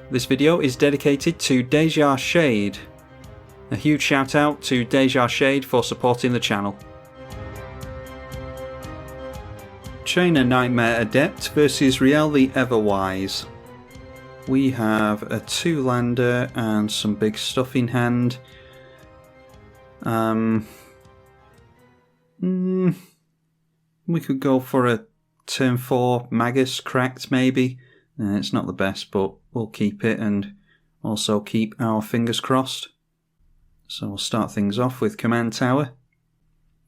This video is dedicated to Deja Shade. A huge shout out to Deja Shade for supporting the channel. China Nightmare Adept versus Rielle the Everwise. We have a 2-lander and some big stuff in hand. We could go for a turn 4 Magus cracked maybe. It's not the best, but we'll keep it and also keep our fingers crossed. So we'll start things off with Command Tower.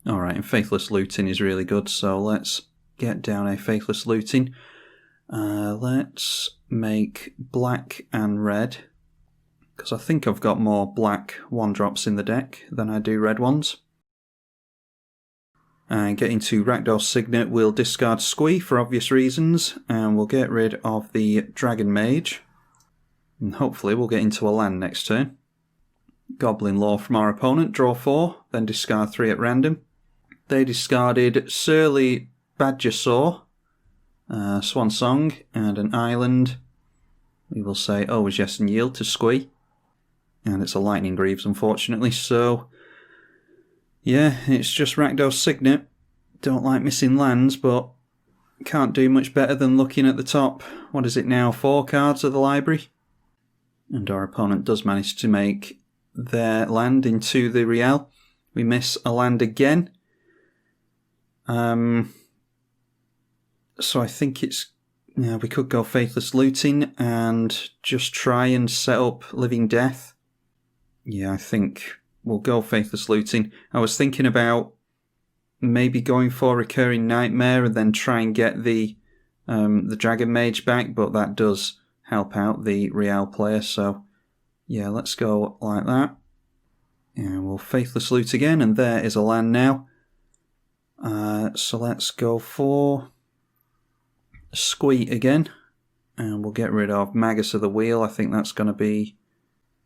Alright, and Faithless Looting is really good, so let's get down a Faithless Looting. Let's make black and red, because I think I've got more black 1-drops in the deck than I do red ones. And getting to Rakdos Signet, we'll discard Squee for obvious reasons, and we'll get rid of the Dragon Mage. And hopefully we'll get into a land next turn. Goblin Lore from our opponent, draw 4, then discard 3 at random. They discarded Surly Badgersaw, Swan Song, and an island. We will say always yes and yield to Squee. And it's a Lightning Greaves, unfortunately, so yeah, it's just Rakdos Signet. Don't like missing lands, but can't do much better than looking at the top. What is it now? 4 cards of the library? And our opponent does manage to make their land into the Rielle. We miss a land again. So I think it's... yeah, we could go Faithless Looting and just try and set up Living Death. Yeah, I think we'll go Faithless Looting. I was thinking about maybe going for Recurring Nightmare and then try and get the Dragon Mage back, but that does help out the Rielle player, so yeah, let's go like that. And we'll Faithless Loot again, and there is a land now. So let's go for Squee again, and we'll get rid of Magus of the Wheel. I think that's going to be...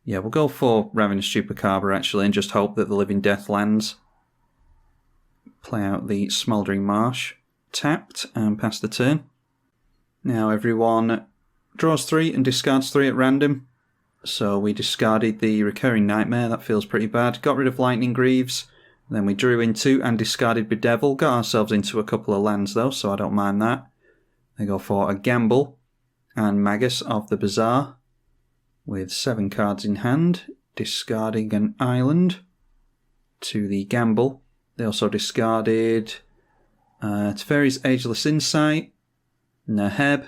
yeah, we'll go for Ravenous Chupacabra actually, and just hope that the Living Death lands. Play out the Smouldering Marsh, tapped, and pass the turn. Now everyone draws 3 and discards 3 at random. So we discarded the Recurring Nightmare, that feels pretty bad. Got rid of Lightning Greaves, then we drew into and discarded Bedevil. Got ourselves into a couple of lands though, so I don't mind that. They go for a Gamble and Magus of the Bazaar, with 7 cards in hand, discarding an island to the Gamble. They also discarded Teferi's Ageless Insight, Neheb,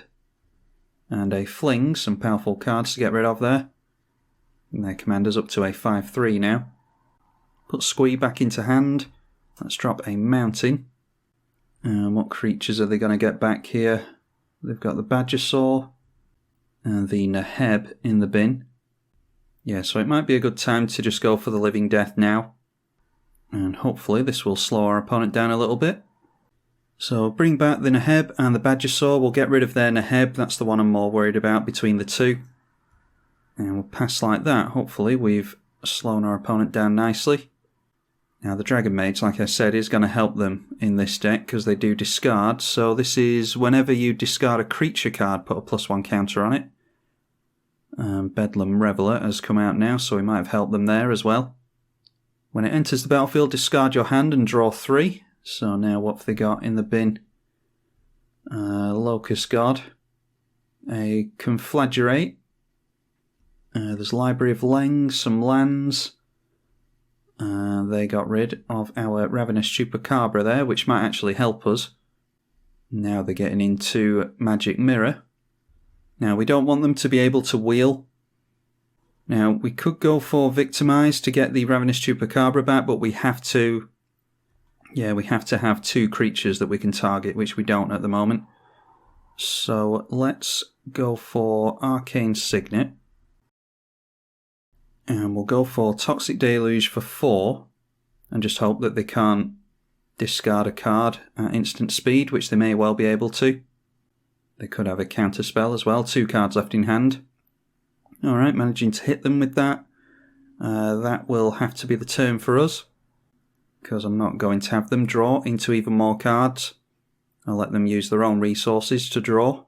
and a Fling, some powerful cards to get rid of there. And their commander's up to a 5-3 now. Put Squee back into hand. Let's drop a Mountain. And what creatures are they going to get back here? They've got the Badgersaw and the Neheb in the bin. Yeah, so it might be a good time to just go for the Living Death now. And hopefully this will slow our opponent down a little bit. So bring back the Neheb and the Badgersaw. We'll get rid of their Neheb. That's the one I'm more worried about between the two. And we'll pass like that. Hopefully we've slowed our opponent down nicely. Now the Dragon Mage, like I said, is going to help them in this deck because they do discard. So this is whenever you discard a creature card, put a +1 counter on it. Bedlam Reveler has come out now, so we might have helped them there as well. When it enters the battlefield, discard your hand and draw 3. So now what have they got in the bin? Locust God, a Conflagrate, there's Library of Leng, some lands. They got rid of our Ravenous Chupacabra there, which might actually help us. Now they're getting into Magic Mirror. Now we don't want them to be able to wheel. Now we could go for Victimize to get the Ravenous Chupacabra back, but we have to... yeah, we have to have 2 creatures that we can target, which we don't at the moment. So let's go for Arcane Signet. And we'll go for Toxic Deluge for 4, and just hope that they can't discard a card at instant speed, which they may well be able to. They could have a counter spell as well, 2 cards left in hand. Alright, managing to hit them with that. That will have to be the turn for us, because I'm not going to have them draw into even more cards. I'll let them use their own resources to draw.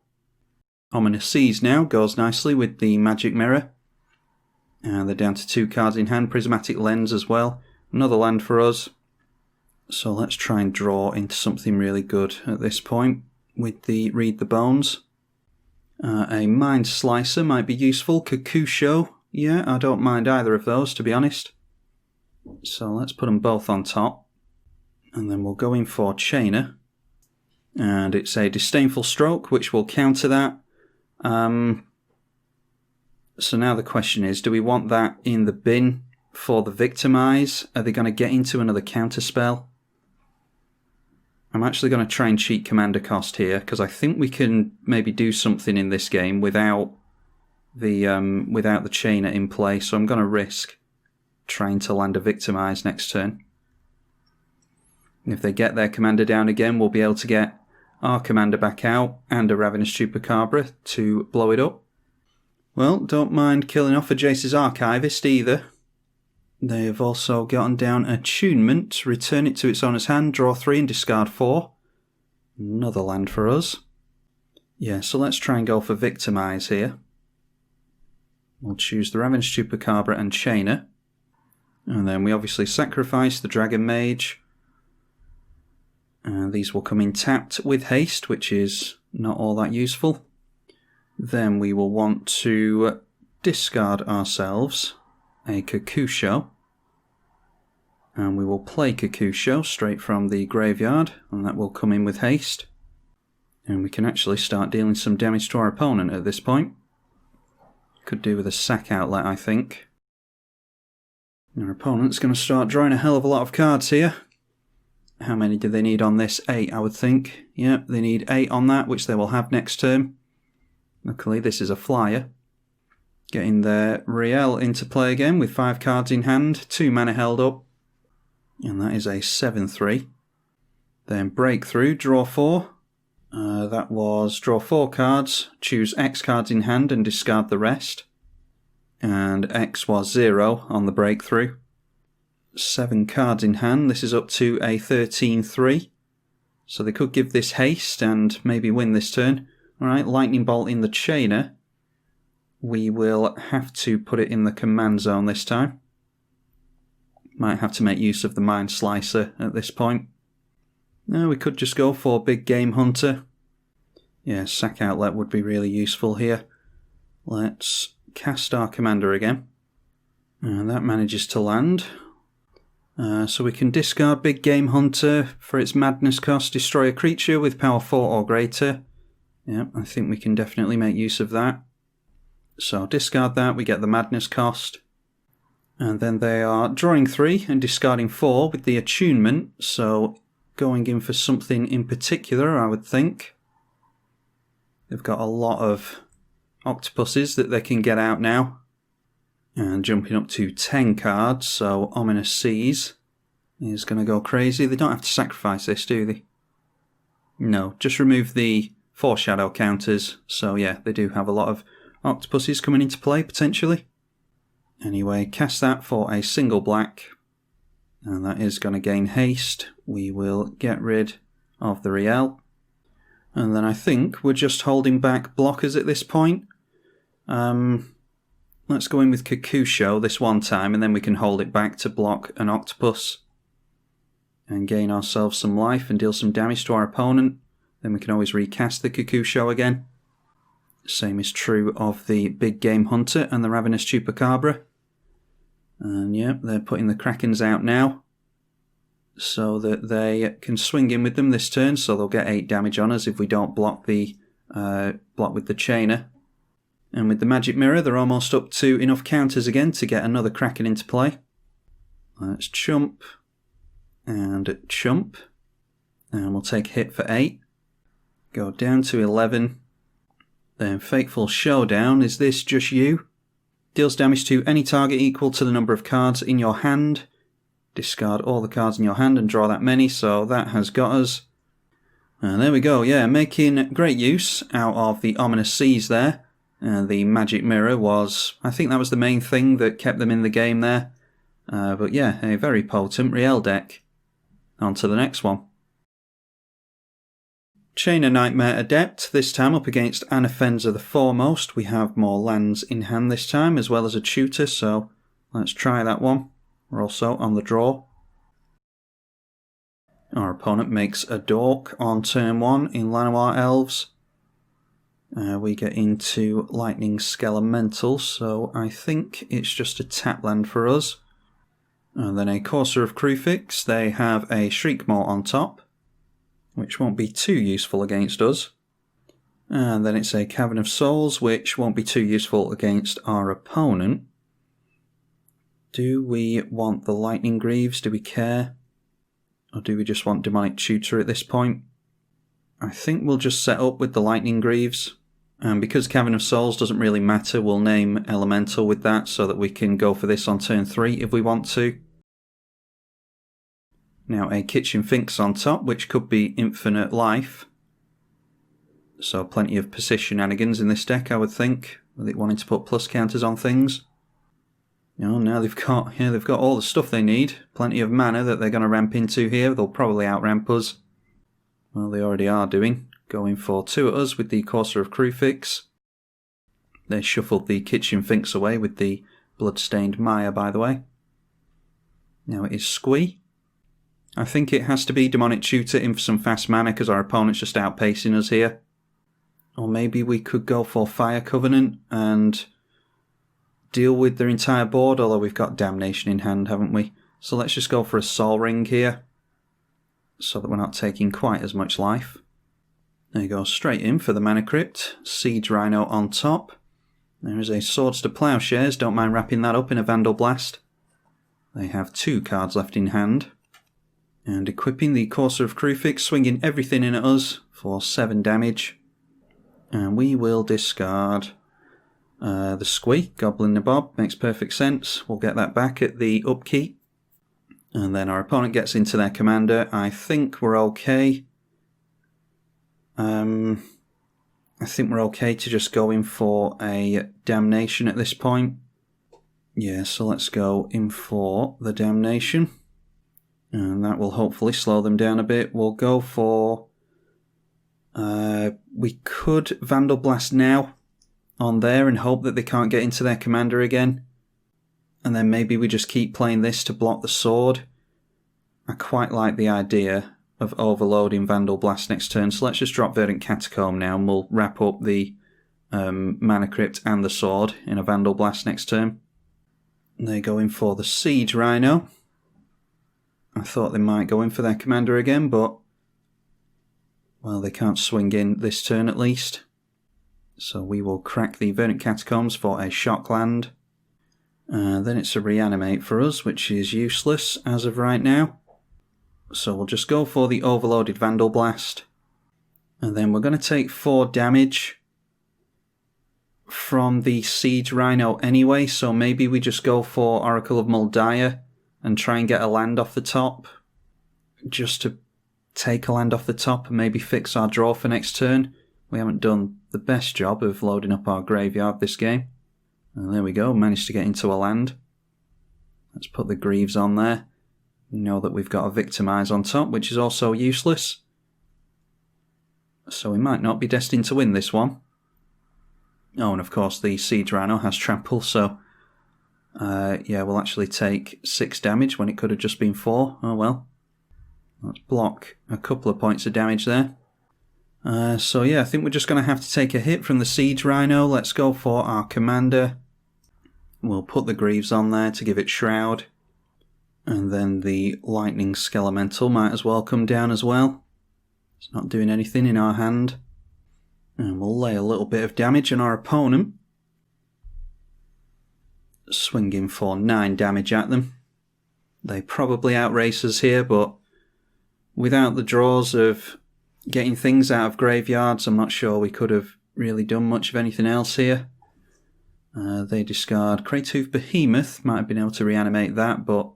Ominous Seas now goes nicely with the Magic Mirror. And they're down to 2 cards in hand, Prismatic Lens as well. Another land for us. So let's try and draw into something really good at this point with the Read the Bones. A Mind Slicer might be useful. Kakusho, yeah, I don't mind either of those, to be honest. So let's put them both on top. And then we'll go in for Chainer. And it's a Disdainful Stroke, which will counter that. So now the question is, do we want that in the bin for the Victimize? Are they going to get into another counter spell? I'm actually going to try and cheat commander cost here, because I think we can maybe do something in this game without the Chainer in play, so I'm going to risk trying to land a Victimize next turn. If they get their commander down again, we'll be able to get our commander back out and a Ravenous Chupacabra to blow it up. Well, don't mind killing off a Jace's Archivist either. They have also gotten down Attunement, return it to its owner's hand, draw 3 and discard 4. Another land for us. Yeah, so let's try and go for Victimize here. We'll choose the Ravenous Chupacabra and Chainer. And then we obviously sacrifice the Dragon Mage. And these will come in tapped with haste, which is not all that useful. Then we will want to discard ourselves a Kakusho. And we will play Kakusho straight from the graveyard, and that will come in with haste. And we can actually start dealing some damage to our opponent at this point. Could do with a sack outlet, I think. Our opponent's going to start drawing a hell of a lot of cards here. How many do they need on this? 8, I would think. Yep, they need 8 on that, which they will have next turn. Luckily, this is a flyer. Getting their Rielle into play again with 5 cards in hand, 2 mana held up. And that is a 7-3. Then Breakthrough, draw 4. That was draw 4 cards, choose X cards in hand and discard the rest. And X was 0 on the Breakthrough. 7 cards in hand, this is up to a 13-3. So they could give this haste and maybe win this turn. Alright, Lightning Bolt in the Chainer. We will have to put it in the command zone this time. Might have to make use of the Mind Slicer at this point. No, we could just go for Big Game Hunter. Yeah, sack outlet would be really useful here. Let's cast our commander again. And that manages to land. So we can discard Big Game Hunter for its madness cost, destroy a creature with power 4 or greater. Yep, I think we can definitely make use of that. So discard that, we get the madness cost. And then they are drawing 3 and discarding 4 with the attunement, so going in for something in particular, I would think. They've got a lot of octopuses that they can get out now. And jumping up to 10 cards, so Ominous Seas is going to go crazy. They don't have to sacrifice this, do they? No, just remove the foreshadow counters. So yeah, they do have a lot of octopuses coming into play, potentially. Anyway, cast that for a single black. And that is going to gain haste. We will get rid of the Rielle. And then I think we're just holding back blockers at this point. Let's go in with Kakusho this one time, and then we can hold it back to block an octopus. And gain ourselves some life and deal some damage to our opponent. Then we can always recast the Kakusho again. Same is true of the Big Game Hunter and the Ravenous Chupacabra. And yep, they're putting the Krakens out now, so that they can swing in with them this turn, so they'll get 8 damage on us if we don't block with the Chainer. And with the Magic Mirror, they're almost up to enough counters again to get another Kraken into play. Let's chump, and chump, and we'll take hit for 8. Go down to 11. Then Fateful Showdown, is this just you? Deals damage to any target equal to the number of cards in your hand. discard all the cards in your hand and draw that many, so that has got us. And there we go, yeah, making great use out of the Ominous Seas there. The Magic Mirror was, I think that was the main thing that kept them in the game there. But yeah, a very potent Rielle deck. On to the next one. Chain of Nightmare Adept, this time up against Anafenza the Foremost. We have more lands in hand this time, as well as a tutor, so let's try that one. We're also on the draw. Our opponent makes a dork on turn 1 in Llanowar Elves. We get into Lightning Skelemental, so I think it's just a tap land for us. And then a Courser of Kruphix. They have a Shriekmaw on top, which won't be too useful against us. And then it's a Cavern of Souls, which won't be too useful against our opponent. Do we want the Lightning Greaves? Do we care? Or do we just want Demonic Tutor at this point? I think we'll just set up with the Lightning Greaves. And because Cavern of Souls doesn't really matter, we'll name Elemental with that so that we can go for this on turn 3 if we want to. Now a Kitchen Finks on top, which could be infinite life. So plenty of persist shenanigans in this deck, I would think, with it wanting to put plus counters on things. Now they've got all the stuff they need. Plenty of mana that they're going to ramp into here. They'll probably outramp us. Well, they already are doing. Going for 2 at us with the Courser of Kruphix. They shuffled the Kitchen Finks away with the Bloodstained Mire, by the way. Now it is Squee. I think it has to be Demonic Tutor in for some fast mana because our opponent's just outpacing us here. Or maybe we could go for Fire Covenant and deal with their entire board, although we've got Damnation in hand, haven't we? So let's just go for a Sol Ring here, so that we're not taking quite as much life. There you go, straight in for the Mana Crypt. Siege Rhino on top. There is a Swords to Plowshares, don't mind wrapping that up in a Vandal Blast. They have 2 cards left in hand. And equipping the Courser of Kruphix, swinging everything in at us for 7 damage. And we will discard the Squee, Goblin Nabob, makes perfect sense. We'll get that back at the upkeep. And then our opponent gets into their commander. I think we're okay. I think we're okay to just go in for a Damnation at this point. Yeah, so let's go in for the Damnation. And that will hopefully slow them down a bit. We'll go for... we could Vandal Blast now on there and hope that they can't get into their commander again. And then maybe we just keep playing this to block the sword. I quite like the idea of overloading Vandal Blast next turn, so let's just drop Verdant Catacomb now and we'll wrap up the Mana Crypt and the sword in a Vandal Blast next turn. And they go in for the Siege Rhino. I thought they might go in for their commander again, but well, they can't swing in this turn at least. So we will crack the Verdant Catacombs for a shock land. Then it's a Reanimate for us, which is useless as of right now. So we'll just go for the overloaded Vandal Blast. And then we're going to take 4 damage from the Siege Rhino anyway, so maybe we just go for Oracle of Muldiah and try and get a land off the top. Just to take a land off the top and maybe fix our draw for next turn. We haven't done the best job of loading up our graveyard this game. And there we go, managed to get into a land. Let's put the Greaves on there. We know that we've got a Victimize on top, which is also useless. So we might not be destined to win this one. Oh, and of course the Siege Rhino has Trample, so... yeah, we'll actually take 6 damage when it could have just been 4. Oh well. Let's block a couple of points of damage there. So yeah, I think we're just going to have to take a hit from the Siege Rhino. Let's go for our commander. We'll put the Greaves on there to give it Shroud. And then the Lightning Skelemental might as well come down as well. It's not doing anything in our hand. And we'll lay a little bit of damage on our opponent. Swinging for 9 damage at them. They probably outrace us here, but without the draws of getting things out of graveyards, I'm not sure we could have really done much of anything else here. They discard Kraytooth Behemoth, might have been able to reanimate that, but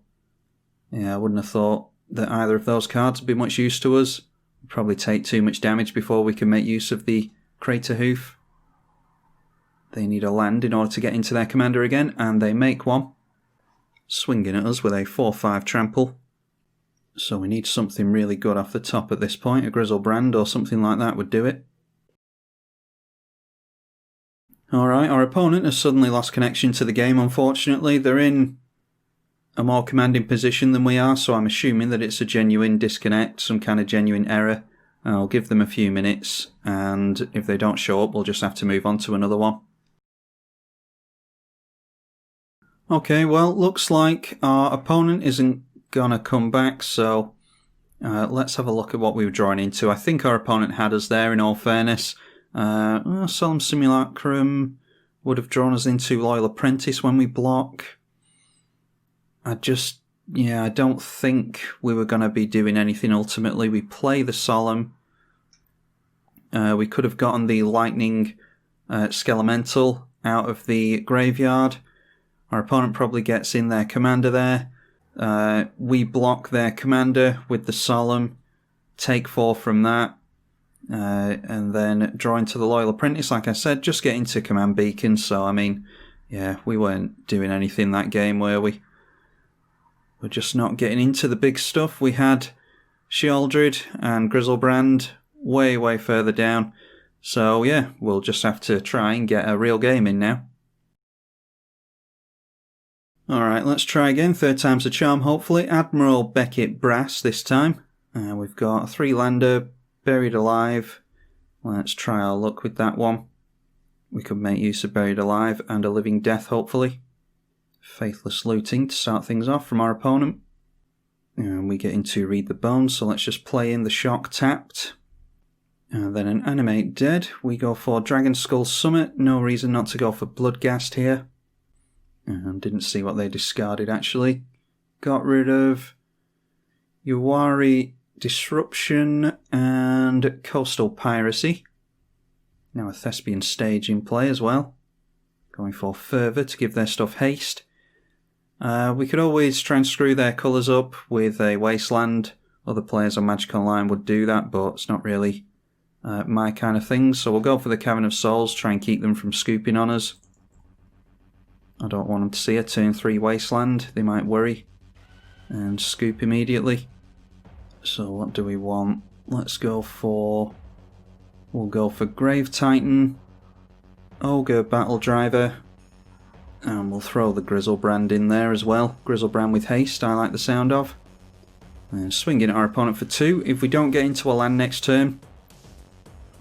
Yeah, I wouldn't have thought that either of those cards would be much use to us. We'd probably take too much damage before we can make use of the Crater Hoof. They need a land in order to get into their commander again, and they make one. Swinging at us with a 4/5 trample. So we need something really good off the top at this point. A Grizzlebrand or something like that would do it. Alright, our opponent has suddenly lost connection to the game, unfortunately. They're in a more commanding position than we are, so I'm assuming that it's a genuine disconnect, some kind of genuine error. I'll give them a few minutes, and if they don't show up, we'll just have to move on to another one. Okay, well, looks like our opponent isn't gonna come back, so let's have a look at what we were drawing into. I think our opponent had us there, in all fairness. Solemn Simulacrum would have drawn us into Loyal Apprentice when we block. I don't think we were going to be doing anything ultimately. We play the Solemn. We could have gotten the Lightning Skelemental out of the graveyard. Our opponent probably gets in their commander there. We block their commander with the Solemn, take 4 from that, and then draw into the Loyal Apprentice, like I said, just get into Command Beacon. So, I mean, yeah, we weren't doing anything that game, were we? We're just not getting into the big stuff. We had Sheoldred and Grizzlebrand way, way further down. So, yeah, we'll just have to try and get a real game in now. Alright, let's try again. 3rd time's a charm, hopefully. Admiral Beckett Brass this time. We've got a 3-lander, Buried Alive. Let's try our luck with that one. We could make use of Buried Alive and a Living Death, hopefully. Faithless Looting to start things off from our opponent. And we get into Read the Bones, so let's just play in the Shock tapped. And then an Animate Dead. We go for Dragon Skull Summit. No reason not to go for Bloodghast here. And didn't see what they discarded actually. Got rid of Yuwari Disruption and Coastal Piracy. Now a Thespian Stage in play as well. Going for Fervour to give their stuff haste. We could always try and screw their colours up with a Wasteland. Other players on Magic Online would do that, but it's not really my kind of thing. So we'll go for the Cavern of Souls, try and keep them from scooping on us. I don't want them to see a turn 3 Wasteland. They might worry and scoop immediately. So what do we want? Let's go for... We'll go for Grave Titan, Ogre Battle Driver, and we'll throw the Grizzlebrand in there as well. Grizzlebrand with haste, I like the sound of. And swinging at our opponent for 2. If we don't get into a land next turn,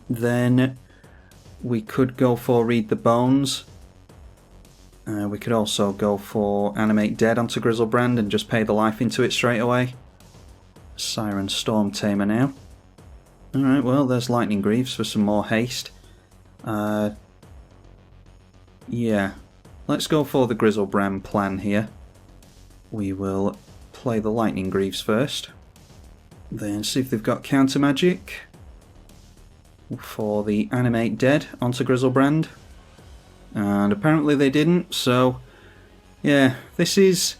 then we could go for Read the Bones. We could also go for Animate Dead onto Grizzlebrand and just pay the life into it straight away. Siren Storm Tamer now. Alright, well, there's Lightning Greaves for some more haste. Yeah, let's go for the Grizzlebrand plan here. We will play the Lightning Greaves first. Then see if they've got counter magic for the Animate Dead onto Grizzlebrand. And apparently they didn't, so yeah, this is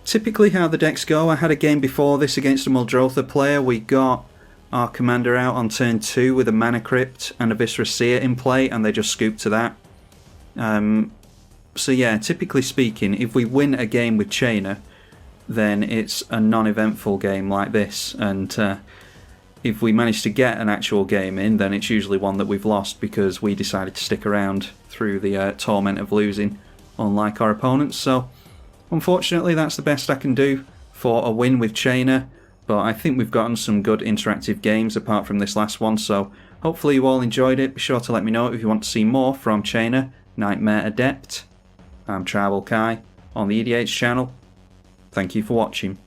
typically how the decks go. I had a game before this against a Muldrotha player. We got our commander out on turn 2 with a Mana Crypt and a Viscera Seer in play, and they just scooped to that. So yeah, typically speaking, if we win a game with Chainer, then it's a non-eventful game like this, and if we manage to get an actual game in, then it's usually one that we've lost because we decided to stick around through the torment of losing, unlike our opponents. So unfortunately that's the best I can do for a win with Chainer, but I think we've gotten some good interactive games apart from this last one, so hopefully you all enjoyed it. Be sure to let me know if you want to see more from Chainer, Nightmare Adept. I'm tribalkai on the EDH channel. Thank you for watching.